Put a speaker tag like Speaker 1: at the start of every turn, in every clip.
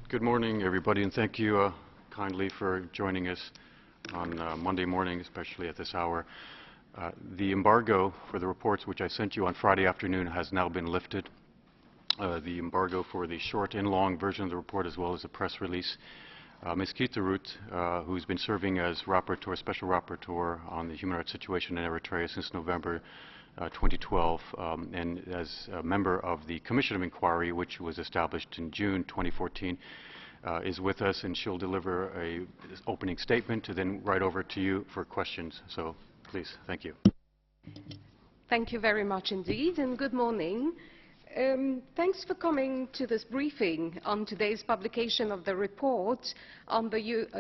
Speaker 1: Good morning, everybody, and thank you kindly for joining us on Monday morning, especially at this hour. The embargo for the reports which I sent you on Friday afternoon has now been lifted. The embargo for the short and long version of the report, as well as the press release. Ms. Keetharuth, who's been serving as Rapporteur, Special Rapporteur on the human rights situation in Eritrea since November 2012, and as a member of the Commission of Inquiry, which was established in June 2014, is with us, and she'll deliver an opening statement to then right over to you for questions. So please, thank you.
Speaker 2: Thank you very much indeed, and good morning. Thanks for coming to this briefing on today's publication of the report on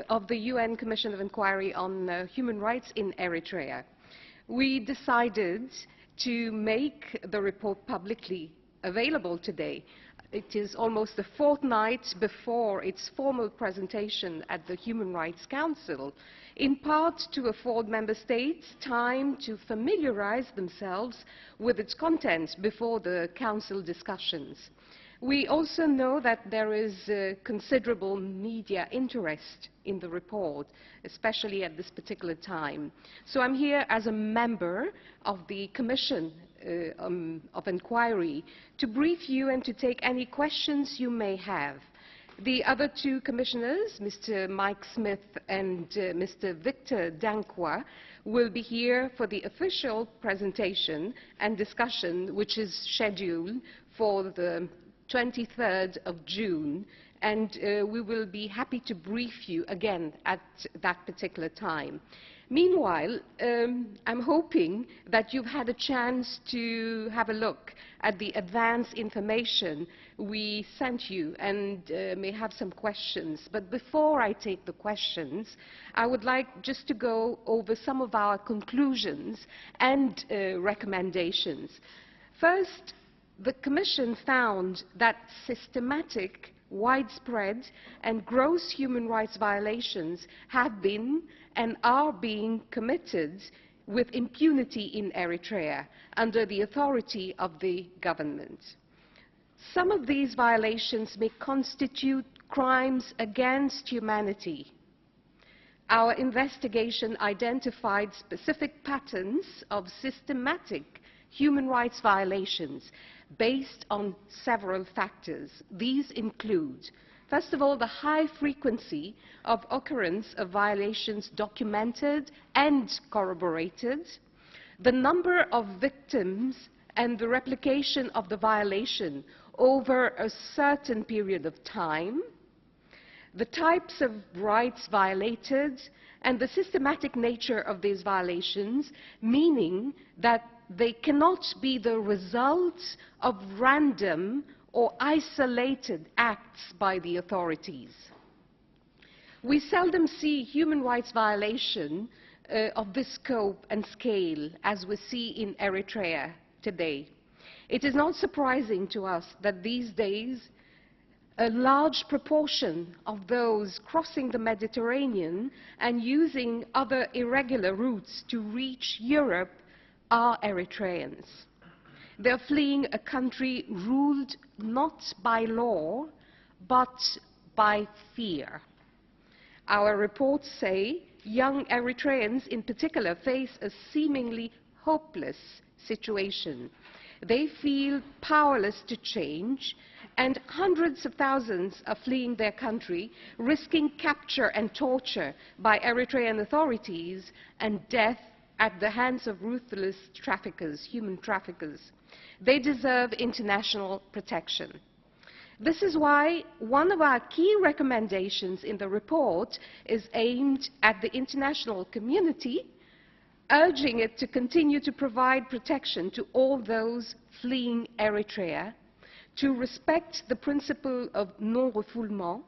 Speaker 2: of the UN Commission of Inquiry on Human Rights in Eritrea. We decided to make the report publicly available today. It is almost a fortnight before its formal presentation at the Human Rights Council, in part to afford member states time to familiarize themselves with its contents before the Council discussions. We also know that there is considerable media interest in the report, especially at this particular time. So I'm here as a member of the Commission of Inquiry to brief you and to take any questions you may have. The other two commissioners, Mr. Mike Smith and Mr. Victor Dankwa, will be here for the official presentation and discussion, which is scheduled for the 23rd of June, and we will be happy to brief you again at that particular time. Meanwhile, I'm hoping that you've had a chance to have a look at the advance information we sent you and may have some questions. But before I take the questions, I would like just to go over some of our conclusions and recommendations. First, the Commission found that systematic, widespread and gross human rights violations have been and are being committed with impunity in Eritrea under the authority of the government. Some of these violations may constitute crimes against humanity. Our investigation identified specific patterns of systematic human rights violations based on several factors. These include, first of all, the high frequency of occurrence of violations documented and corroborated, the number of victims and the replication of the violation over a certain period of time, the types of rights violated, and the systematic nature of these violations, meaning that they cannot be the result of random or isolated acts by the authorities. We seldom see human rights violation of this scope and scale as we see in Eritrea today. It is not surprising to us that these days a large proportion of those crossing the Mediterranean and using other irregular routes to reach Europe are Eritreans. They are fleeing a country ruled not by law, but by fear. Our reports say young Eritreans in particular face a seemingly hopeless situation. They feel powerless to change, and hundreds of thousands are fleeing their country, risking capture and torture by Eritrean authorities and death at the hands of ruthless traffickers, human traffickers. They deserve international protection. This is why one of our key recommendations in the report is aimed at the international community, urging it to continue to provide protection to all those fleeing Eritrea, to respect the principle of non-refoulement,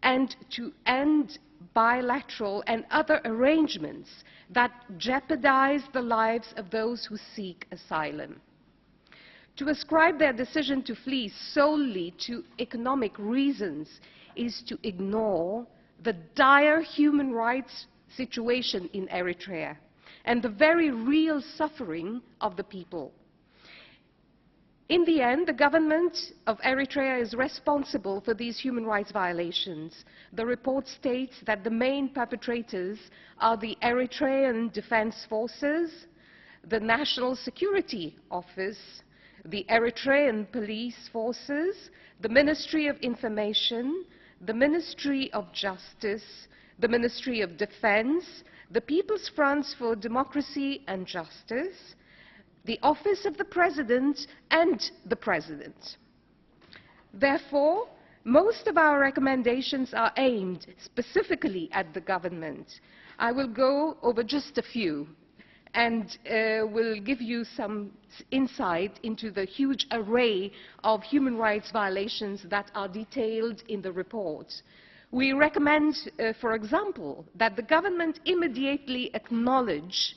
Speaker 2: and to end bilateral and other arrangements that jeopardize the lives of those who seek asylum. To ascribe their decision to flee solely to economic reasons is to ignore the dire human rights situation in Eritrea and the very real suffering of the people. In the end, the government of Eritrea is responsible for these human rights violations. The report states that the main perpetrators are the Eritrean Defense Forces, the National Security Office, the Eritrean Police Forces, the Ministry of Information, the Ministry of Justice, the Ministry of Defense, the People's Front for Democracy and Justice, the Office of the President, and the President. Therefore, most of our recommendations are aimed specifically at the government. I will go over just a few and will give you some insight into the huge array of human rights violations that are detailed in the report. We recommend, for example, that the government immediately acknowledge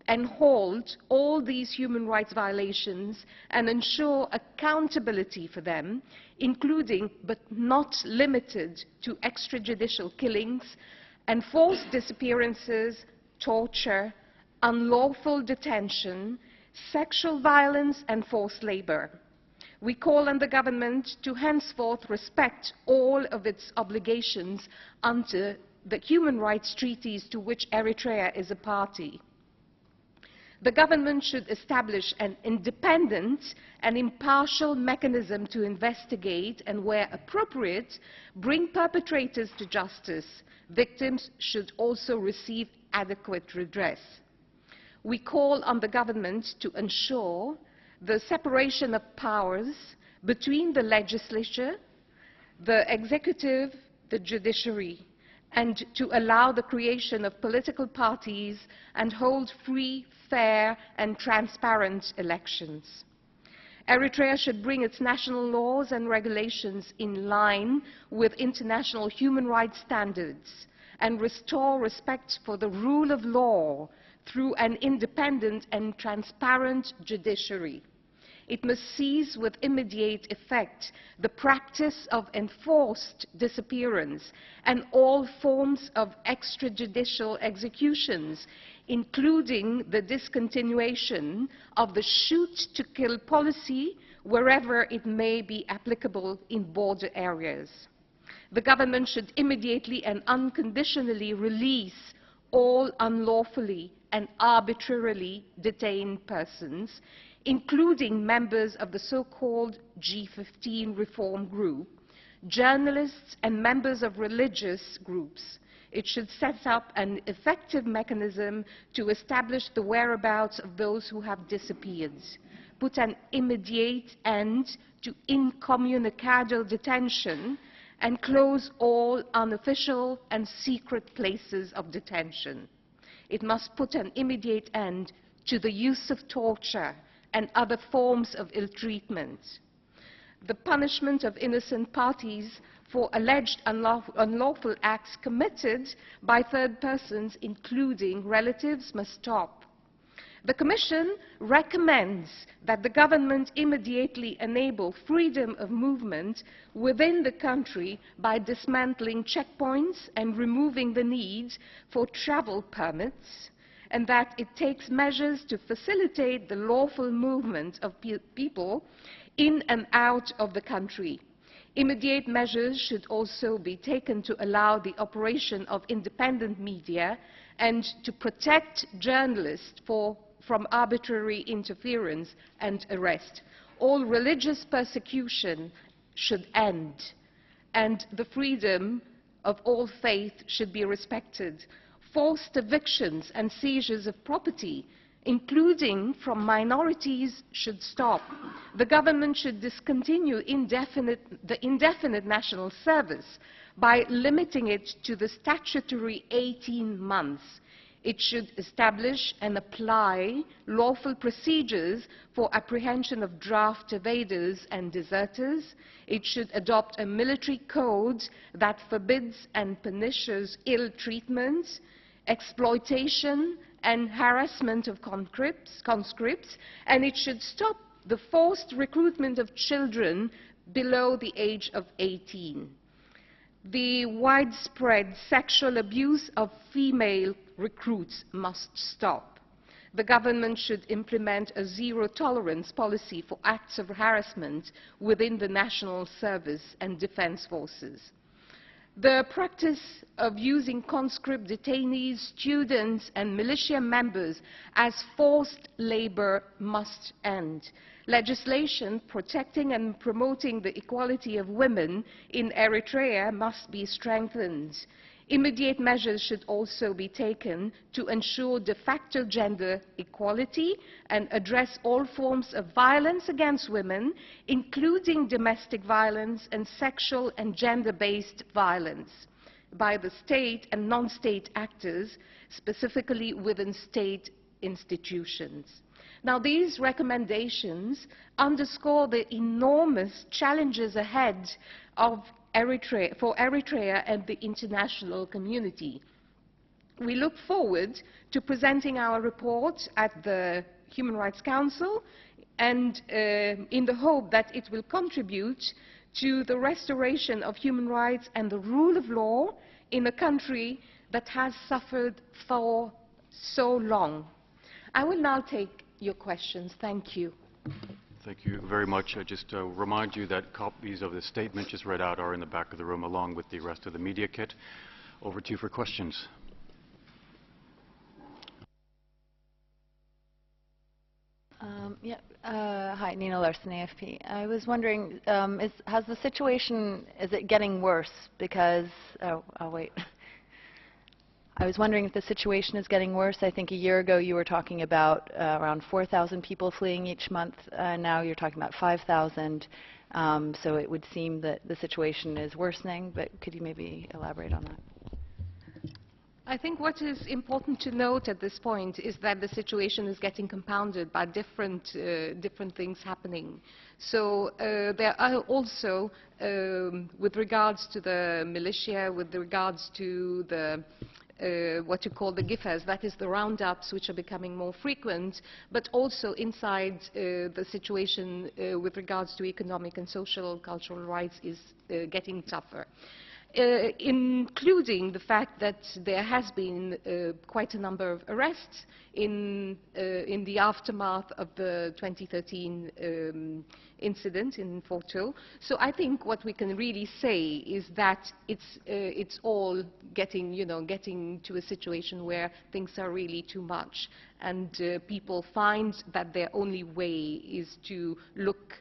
Speaker 2: and halt all these human rights violations and ensure accountability for them, including but not limited to extrajudicial killings, enforced disappearances, torture, unlawful detention, sexual violence and forced labor. We call on the government to henceforth respect all of its obligations under the human rights treaties to which Eritrea is a party. The government should establish an independent and impartial mechanism to investigate and, where appropriate, bring perpetrators to justice. Victims should also receive adequate redress. We call on the government to ensure the separation of powers between the legislature, the executive, the judiciary, and to allow the creation of political parties and hold free, fair and transparent elections. Eritrea should bring its national laws and regulations in line with international human rights standards and restore respect for the rule of law through an independent and transparent judiciary. It must cease with immediate effect the practice of enforced disappearance and all forms of extrajudicial executions, including the discontinuation of the shoot-to-kill policy wherever it may be applicable in border areas. The government should immediately and unconditionally release all unlawfully and arbitrarily detained persons, including members of the so-called G15 reform group, journalists and members of religious groups. It should set up an effective mechanism to establish the whereabouts of those who have disappeared, put an immediate end to incommunicado detention, and close all unofficial and secret places of detention. It must put an immediate end to the use of torture and other forms of ill treatment. The punishment of innocent parties for alleged unlawful acts committed by third persons, including relatives, must stop. The Commission recommends that the government immediately enable freedom of movement within the country by dismantling checkpoints and removing the need for travel permits, and that it takes measures to facilitate the lawful movement of people in and out of the country. Immediate measures should also be taken to allow the operation of independent media and to protect journalists from arbitrary interference and arrest. All religious persecution should end, and the freedom of all faith should be respected. Forced evictions and seizures of property, including from minorities, should stop. The government should discontinue the indefinite national service by limiting it to the statutory 18 months. It should establish and apply lawful procedures for apprehension of draft evaders and deserters. It should adopt a military code that forbids and punishes ill treatment, exploitation and harassment of conscripts, and it should stop the forced recruitment of children below the age of 18. The widespread sexual abuse of female recruits must stop. The government should implement a zero-tolerance policy for acts of harassment within the national service and defense forces. The practice of using conscript detainees, students and militia members as forced labor must end. Legislation protecting and promoting the equality of women in Eritrea must be strengthened. Immediate measures should also be taken to ensure de facto gender equality and address all forms of violence against women, including domestic violence and sexual and gender-based violence, by the state and non-state actors, specifically within state institutions. Now, these recommendations underscore the enormous challenges ahead for Eritrea and the international community. We look forward to presenting our report at the Human Rights Council and in the hope that it will contribute to the restoration of human rights and the rule of law in a country that has suffered for so long. I will now take your questions. Thank you.
Speaker 1: Thank you very much. I just remind you that copies of the statement just read out are in the back of the room along with the rest of the media kit. Over to you for questions.
Speaker 3: Hi, Nina Larson, AFP. I was wondering, has the situation, is it getting worse? Because, I'll wait. I was wondering if the situation is getting worse. I think a year ago you were talking about around 4,000 people fleeing each month. Now you're talking about 5,000. So it would seem that the situation is worsening, but could you maybe elaborate on that?
Speaker 2: I think what is important to note at this point is that the situation is getting compounded by different things happening. So there are also, with regards to the militia, with regards to the what you call the GIFAs, that is the roundups, which are becoming more frequent, but also inside the situation with regards to economic and social, cultural rights is getting tougher. Including the fact that there has been quite a number of arrests in the aftermath of the 2013 incident in Porto. So I think what we can really say is that it's all getting to a situation where things are really too much, and people find that their only way is to look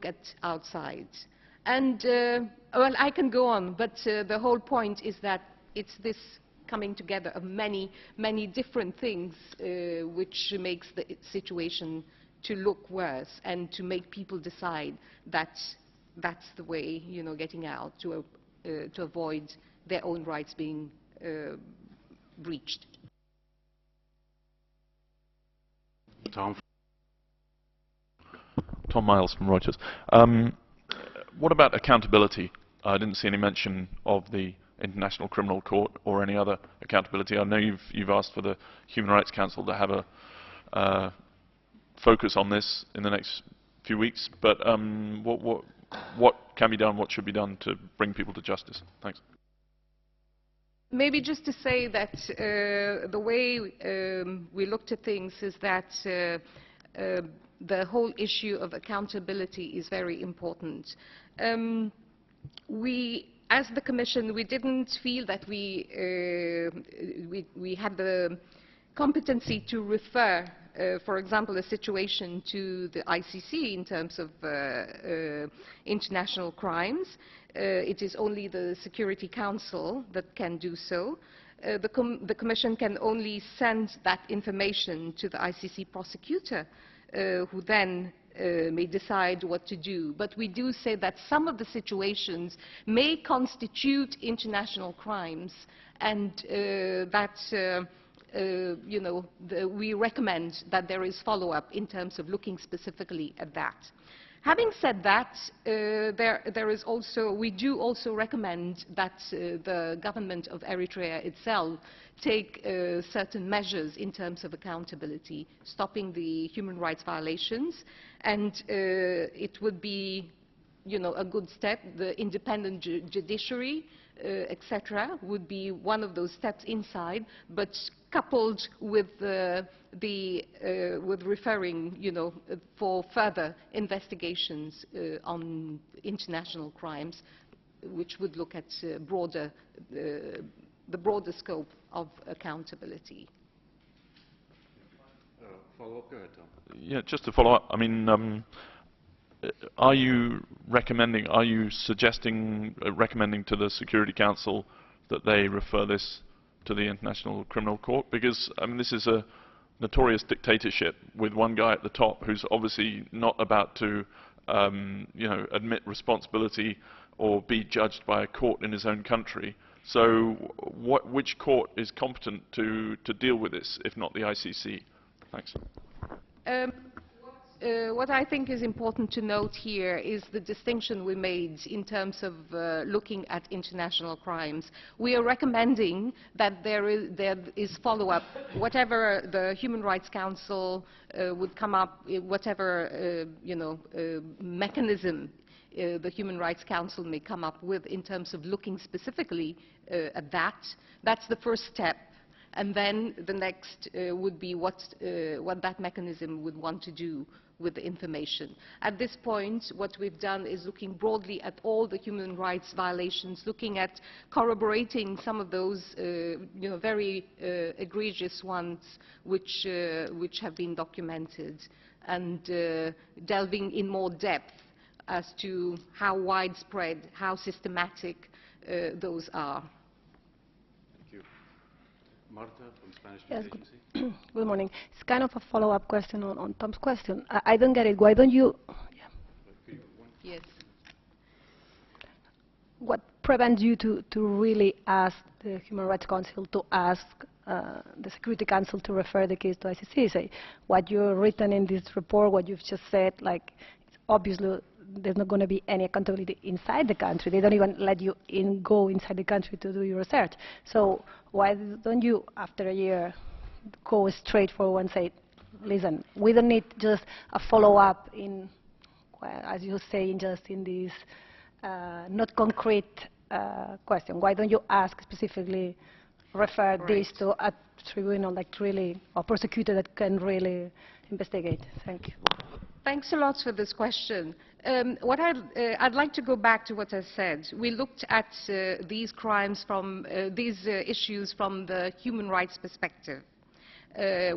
Speaker 2: at outside. And, well, I can go on, but the whole point is that it's this coming together of many, many different things which makes the situation to look worse and to make people decide that that's the way, getting out to avoid their own rights being breached.
Speaker 1: Tom
Speaker 4: Miles from Reuters. What about accountability? I didn't see any mention of the International Criminal Court or any other accountability. I know you've asked for the Human Rights Council to have a focus on this in the next few weeks, but what can be done, what should be done to bring people to justice? Thanks.
Speaker 2: Maybe just to say that the way we looked at things is that the whole issue of accountability is very important. As the Commission, we didn't feel that we had the competency to refer, for example, a situation to the ICC in terms of international crimes. It is only the Security Council that can do so. The Commission can only send that information to the ICC prosecutor, who then may decide what to do. But we do say that some of the situations may constitute international crimes, and we recommend that there is follow-up in terms of looking specifically at that. Having said that, we do also recommend that the government of Eritrea itself take certain measures in terms of accountability, stopping the human rights violations, and it would be, a good step. The independent judiciary, etc., would be one of those steps inside, but coupled with with referring, for further investigations on international crimes, which would look at the broader scope of accountability.
Speaker 1: Follow up? Go ahead, Tom.
Speaker 4: Yeah, just to follow up, I mean, are you suggesting, recommending to the Security Council that they refer this to the International Criminal Court? Because, I mean, this is a notorious dictatorship with one guy at the top who's obviously not about to, admit responsibility or be judged by a court in his own country. So which court is competent to deal with this, if not the ICC? Thanks.
Speaker 2: What I think is important to note here is the distinction we made in terms of looking at international crimes. We are recommending that there is follow-up. Whatever the Human Rights Council would come up, whatever mechanism the Human Rights Council may come up with in terms of looking specifically at that. That's the first step. And then the next would be what that mechanism would want to do with the information. At this point, what we've done is looking broadly at all the human rights violations, looking at corroborating some of those very egregious ones which have been documented, and delving in more depth as to how widespread, how systematic those are.
Speaker 1: Marta from Spanish
Speaker 5: Yes,
Speaker 1: News Agency.
Speaker 5: good morning. It's kind of a follow-up question on Tom's question. I don't get it. Why don't you...
Speaker 2: Yes.
Speaker 5: What prevents you to really ask the Human Rights Council to ask the Security Council to refer the case to ICC? Say, what you've written in this report, what you've just said, like, it's obviously there's not going to be any accountability inside the country. They don't even let you go inside the country to do your research. So why don't you, after a year, go straight forward and say, listen, we don't need just a follow-up in, well, as you say, just in this not concrete question. Why don't you ask specifically, refer this to a tribunal like really, or prosecutor that can really investigate? Thank you.
Speaker 2: Thanks a lot for this question. I'd like to go back to what I said. We looked at these crimes from these issues from the human rights perspective.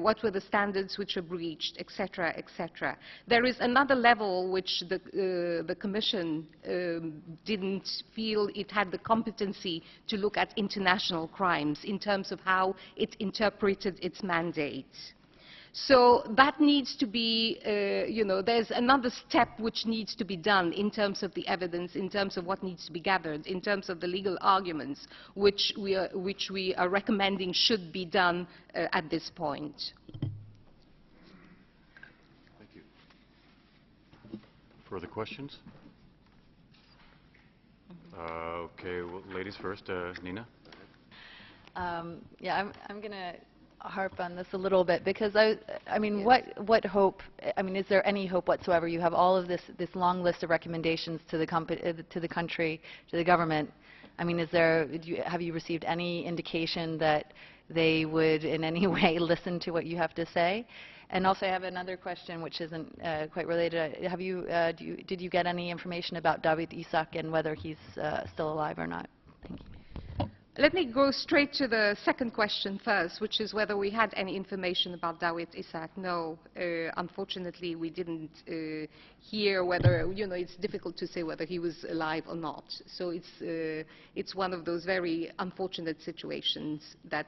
Speaker 2: What were the standards which were breached, etc., etc. There is another level which the Commission didn't feel it had the competency to look at international crimes in terms of how it interpreted its mandate. So that needs to be, there's another step which needs to be done in terms of the evidence, in terms of what needs to be gathered, in terms of the legal arguments which we are recommending should be done at this point.
Speaker 1: Thank you. Further questions? Okay, well, ladies first. Nina?
Speaker 3: Yeah, I'm going to harp on this a little bit, because I mean, yes. What hope? I mean, is there any hope whatsoever? You have all of this long list of recommendations to the country, to the government. I mean, have you received any indication that they would in any way listen to what you have to say? And also, I have another question which isn't quite related. Did you get any information about Dawit Isaak and whether he's still alive or not? Thank you.
Speaker 2: Let me go straight to the second question first, which is whether we had any information about Dawit Isaak. No, unfortunately, we didn't hear whether, it's difficult to say whether he was alive or not. So it's one of those very unfortunate situations that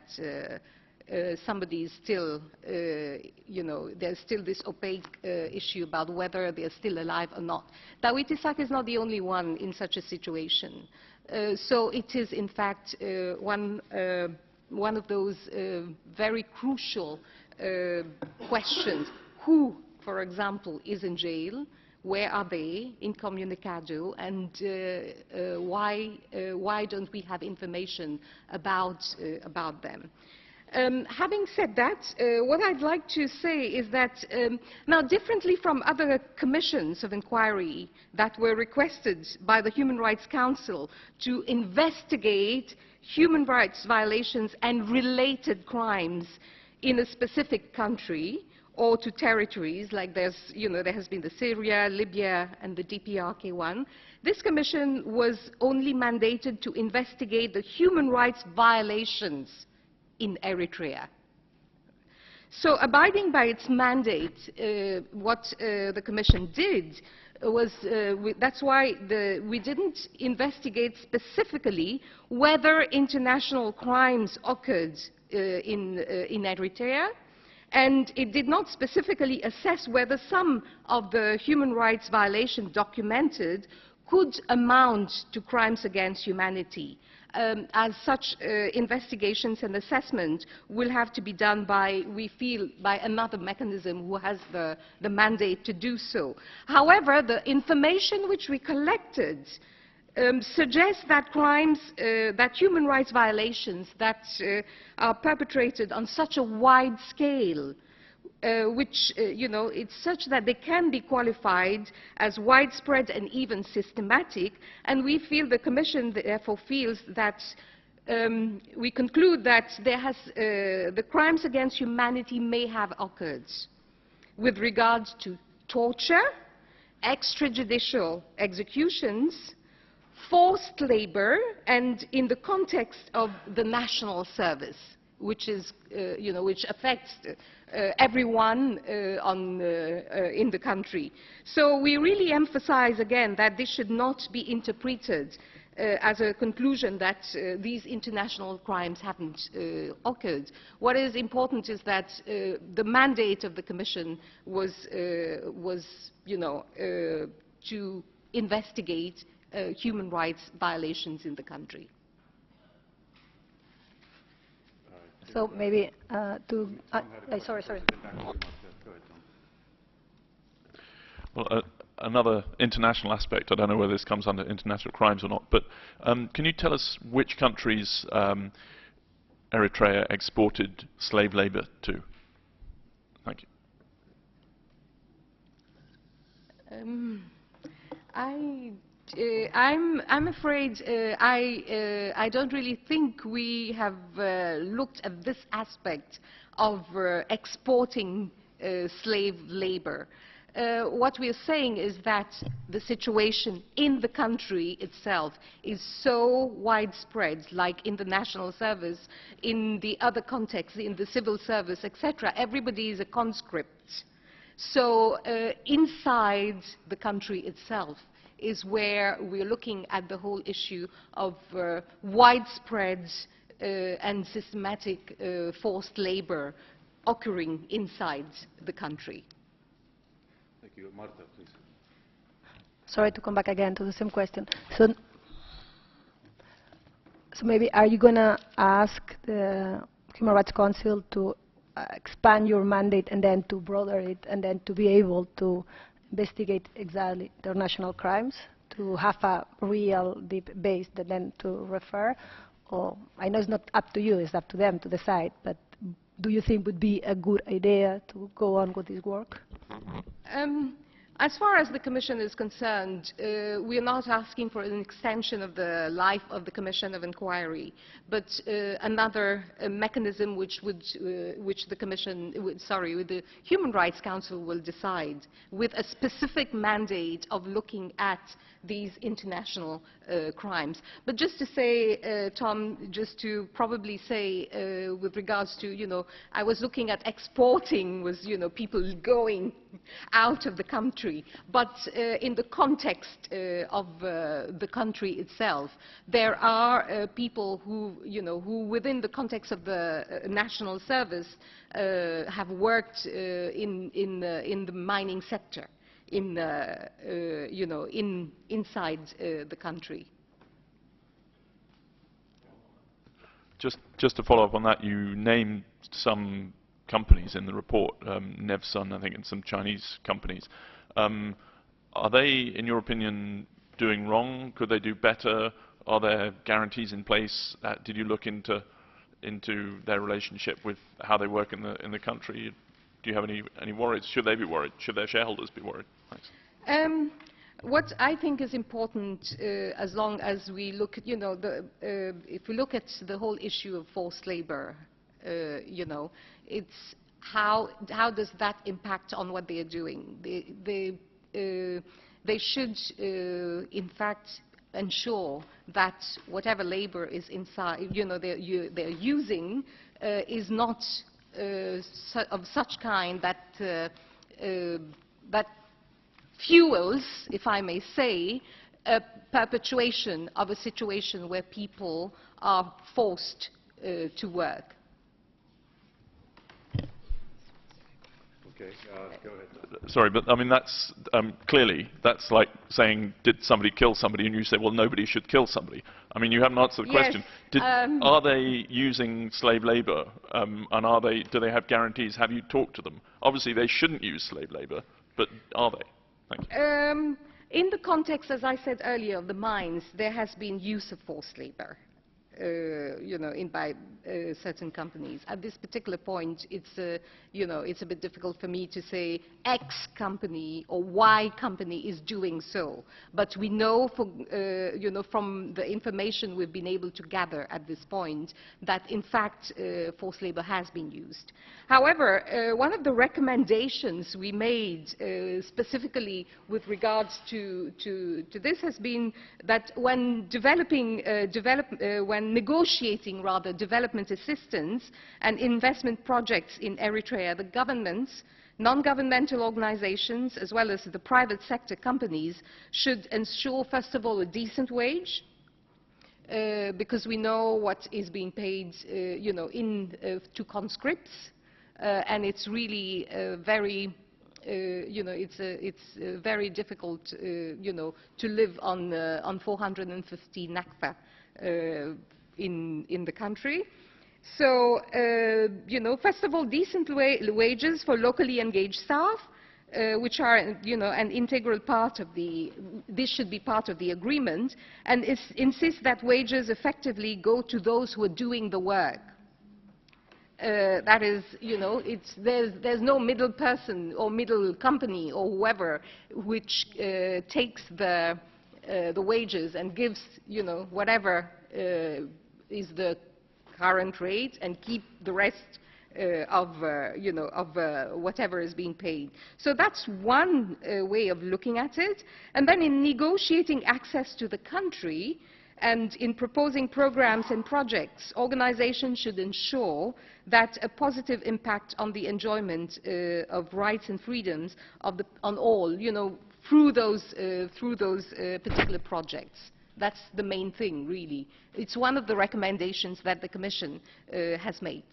Speaker 2: somebody is still, there's still this opaque issue about whether they're still alive or not. Dawit Isaak is not the only one in such a situation. So it is, in fact, one of those very crucial questions. Who, for example, is in jail? Where are they? Incommunicado. And why don't we have information about them? Having said that, what I'd like to say is that now, differently from other commissions of inquiry that were requested by the Human Rights Council to investigate human rights violations and related crimes in a specific country or to territories, like there has been the Syria, Libya, and the DPRK one, this commission was only mandated to investigate the human rights violations in Eritrea. So, abiding by its mandate, what the Commission did was, that's why we didn't investigate specifically whether international crimes occurred in Eritrea, and it did not specifically assess whether some of the human rights violations documented could amount to crimes against humanity. As such investigations and assessment will have to be done by, we feel, by another mechanism who has the mandate to do so. However, the information which we collected suggests that crimes, that human rights violations that are perpetrated on such a wide scale, which, it's such that they can be qualified as widespread and even systematic, and we feel, the Commission therefore feels that we conclude that the crimes against humanity may have occurred with regard to torture, extrajudicial executions, forced labor, and in the context of the national service, which is, which affects everyone in the country. So we really emphasize again that this should not be interpreted as a conclusion that these international crimes haven't occurred. What is important is that the mandate of the Commission was to investigate human rights violations in the country.
Speaker 5: So maybe sorry.
Speaker 4: Well, another international aspect, I don't know whether this comes under international crimes or not, but can you tell us which countries Eritrea exported slave labor to? Thank you.
Speaker 2: I'm afraid I don't really think we have looked at this aspect of exporting slave labor. What we are saying is that the situation in the country itself is so widespread, like in the national service, in the other contexts, in the civil service, etc. Everybody is a conscript. So inside the country itself is where we're looking at the whole issue of widespread and systematic forced labor occurring inside the country.
Speaker 1: Thank you. Marta, please.
Speaker 5: Sorry to come back again to the same question. So maybe are you going to ask the Human Rights Council to expand your mandate and then to broaden it and then to be able to investigate exactly international crimes, to have a real deep base that then to refer? Or I know it's not up to you, it's up to them to decide, but do you think would be a good idea to go on with this work?
Speaker 2: As far as the Commission is concerned, we are not asking for an extension of the life of the Commission of Inquiry, but another mechanism which the Commission, with the Human Rights Council will decide, with a specific mandate of looking at these international crimes. But just to say, Tom, just to probably say with regards to, I was looking at exporting was, people going out of the country. But in the context of the country itself, there are people who, who within the context of the national service have worked in the mining sector, inside the country.
Speaker 4: Just to follow up on that, you named some companies in the report, Nevsun, I think, and some Chinese companies. Are they, in your opinion, doing wrong? Could they do better? Are there guarantees in place? Did you look into into their relationship with how they work in the country? Do you have any worries? Should they be worried? Should their shareholders be worried? Thanks.
Speaker 2: What I think is important, as long as we look at, if we look at the whole issue of forced labor, it's how does that impact on what they are doing? They should, in fact, ensure that whatever labor is inside, they're using, is not of such kind that that fuels, if I may say, a perpetuation of a situation where people are forced to work.
Speaker 1: Okay, go ahead.
Speaker 4: Sorry, but I mean that's clearly that's like saying, did somebody kill somebody, and you say, well, nobody should kill somebody. I mean, you haven't answered the question. Are they using slave labour, and do they have guarantees? Have you talked to them? Obviously, they shouldn't use slave labour, but are they? Thank you.
Speaker 2: In the context, as I said earlier, of the mines, there has been use of forced labor, by certain companies. At this particular point, it's a bit difficult for me to say X company or Y company is doing so. But we know, from the information we've been able to gather at this point, that in fact forced labor has been used. However, one of the recommendations we made specifically with regards to this has been that when when negotiating rather development assistance and investment projects in Eritrea, the governments, non-governmental organizations, as well as the private sector companies should ensure, first of all, a decent wage, because we know what is being paid, to conscripts, and it's really very, it's very difficult, to live on 450 nakfa in the country. So, first of all, decent wages for locally engaged staff, which are, an integral part of this should be part of the agreement, and insist that wages effectively go to those who are doing the work. That is, there's no middle person or middle company or whoever which takes the wages and gives, whatever is the current rate and keep the rest of whatever is being paid. So that's one way of looking at it. And then in negotiating access to the country and in proposing programs and projects, organizations should ensure that a positive impact on the enjoyment of rights and freedoms on all, through those particular projects. That's the main thing, really. It's one of the recommendations that the Commission has made.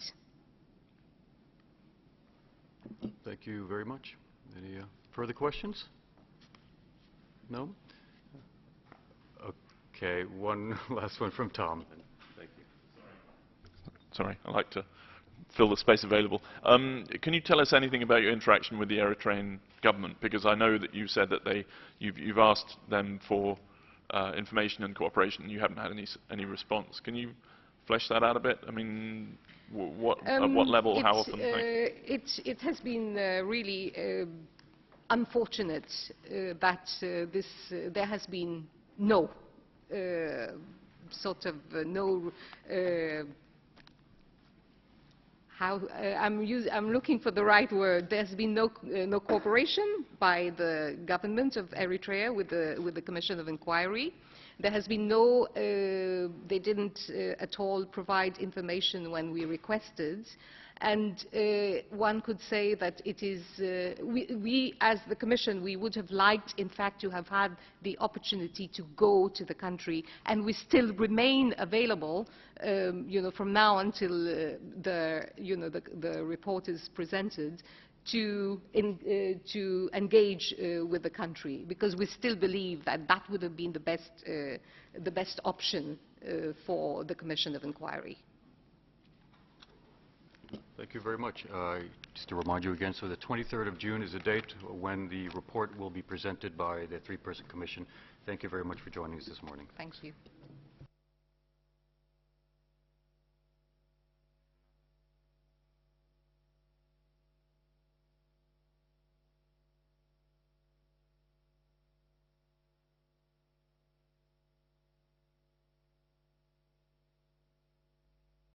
Speaker 1: Thank you very much. Any further questions? No? Okay, one last one from Tom.
Speaker 4: Thank you. Sorry, I like to fill the space available. Can you tell us anything about your interaction with the Eritrean government? Because I know that you said that you've asked them for information and cooperation, and you haven't had any response. Can you flesh that out a bit? I mean, at what level, how often?
Speaker 2: It has been really unfortunate that there has been no sort of no. I'm looking for the right word. There's been no cooperation by the government of Eritrea with the Commission of Inquiry. There has been no. They didn't at all provide information when we requested, and one could say that it is. We, as the Commission, we would have liked, in fact, to have had the opportunity to go to the country, and we still remain available. From now until the report is presented, to engage with the country, because we still believe that that would have been the best option for the Commission of Inquiry.
Speaker 1: Thank you very much. Just to remind you again, so the 23rd of June is the date when the report will be presented by the three-person commission. Thank you very much for joining us this morning.
Speaker 2: Thank you.